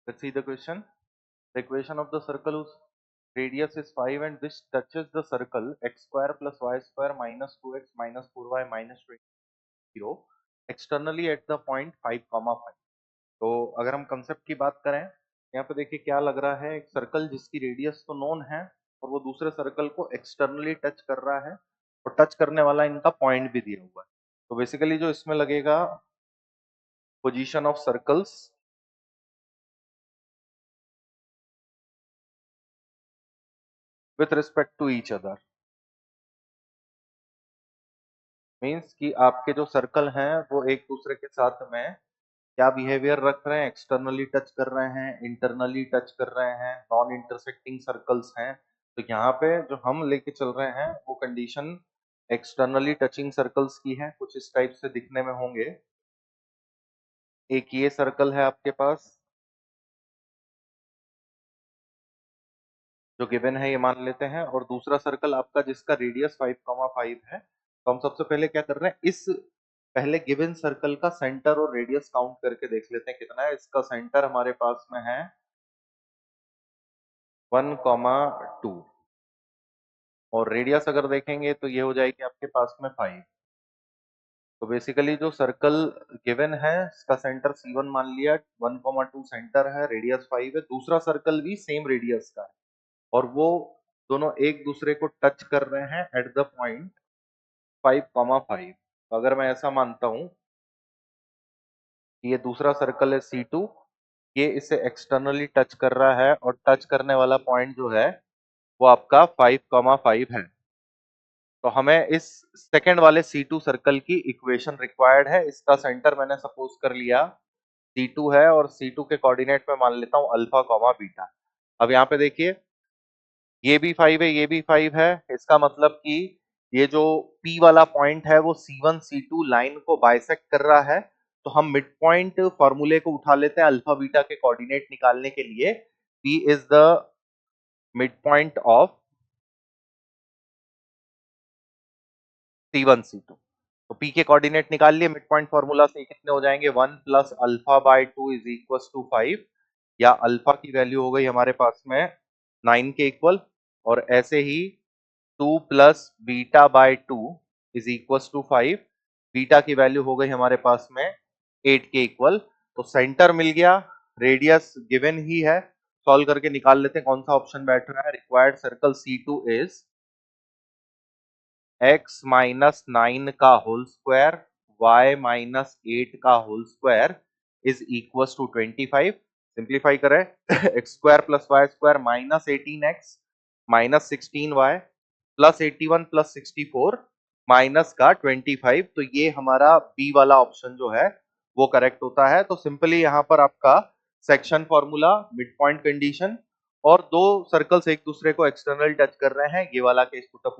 Let's see the question. The equation of the circle whose radius is 5 and this touches the circle x square plus y square minus 2x minus 4y minus 20 externally at the point 5, 5. तो अगर हम concept की बात करें, यहाँ पे देखिए क्या लग रहा है, एक सर्कल जिसकी रेडियस तो नोन है और वो दूसरे सर्कल को एक्सटर्नली टच कर रहा है और टच करने वाला इनका पॉइंट भी दिया हुआ है। तो बेसिकली जो इसमें लगेगा position of circles with respect to each other, means कि आपके जो सर्कल हैं वो एक दूसरे के साथ में क्या बिहेवियर रख रहे हैं, एक्सटर्नली टच कर रहे हैं, इंटरनली टच कर रहे हैं, नॉन इंटरसेक्टिंग सर्कल्स हैं। तो यहाँ पे जो हम लेके चल रहे हैं वो कंडीशन एक्सटर्नली टचिंग सर्कल्स की है, कुछ इस टाइप से दिखने में होंगे। एक ये सर्कल है आपके पास जो गिवन है, ये मान लेते हैं, और दूसरा सर्कल आपका जिसका रेडियस 5,5 है। तो हम सबसे पहले क्या कर रहे हैं, इस पहले गिवन सर्कल का सेंटर और रेडियस काउंट करके देख लेते हैं कितना है। इसका सेंटर हमारे पास में है 1,2 और रेडियस अगर देखेंगे तो ये हो जाएगी आपके पास में 5। तो बेसिकली जो सर्कल गिवन है इसका सेंटर C1 मान लिया, 1,2 सेंटर है, रेडियस 5 है। दूसरा सर्कल भी सेम रेडियस का है और वो दोनों एक दूसरे को टच कर रहे हैं एट द पॉइंट 5,5। तो अगर मैं ऐसा मानता हूं कि ये दूसरा सर्कल है C2, ये इसे एक्सटर्नली टच कर रहा है और टच करने वाला पॉइंट जो है वो आपका 5,5 है। तो हमें इस सेकंड वाले C2 सर्कल की इक्वेशन रिक्वायर्ड है। इसका सेंटर मैंने सपोज कर लिया C2 है और C2 के कोऑर्डिनेट में मान लेता हूं अल्फा कॉमा बीटा। अब यहाँ पे देखिए ये भी 5 है, ये भी 5 है, इसका मतलब कि ये जो P वाला पॉइंट है वो C1 C2 लाइन को बाइसेक्ट कर रहा है। तो हम मिड पॉइंट फॉर्मूले को उठा लेते हैं अल्फा बीटा के कोऑर्डिनेट निकालने के लिए। P is the mid point of C1 C2। तो P के कोऑर्डिनेट निकाल लिए, मिड पॉइंट फॉर्मूला से कितने हो जाएंगे, 1 plus alpha by 2 is equal to 5, या अल्फा की वैल्यू हो गई हमारे पास में 9 के इक्वल, और ऐसे ही 2 plus beta by 2 is equal to 5, beta की वैल्यू हो गई हमारे पास में 8 के इक्वल। तो सेंटर मिल गया, रेडियस गिवन ही है, सॉल्व करके निकाल लेते हैं कौन सा ऑप्शन बैठ रहा है। Required circle C2 is x minus 9 का होल स्क्वायर y माइनस 8 का whole square is equal to 25। Simplify करें x square plus y square minus 18x minus 16y plus 81 plus 64 minus का 25। तो ये हमारा बी वाला ऑप्शन जो है वो करेक्ट होता है। तो सिंपली यहाँ पर आपका section formula, mid point condition और दो सर्कल्स एक दूसरे को एक्सटर्नल टच कर रहे हैं, ये वाला केस पुट अप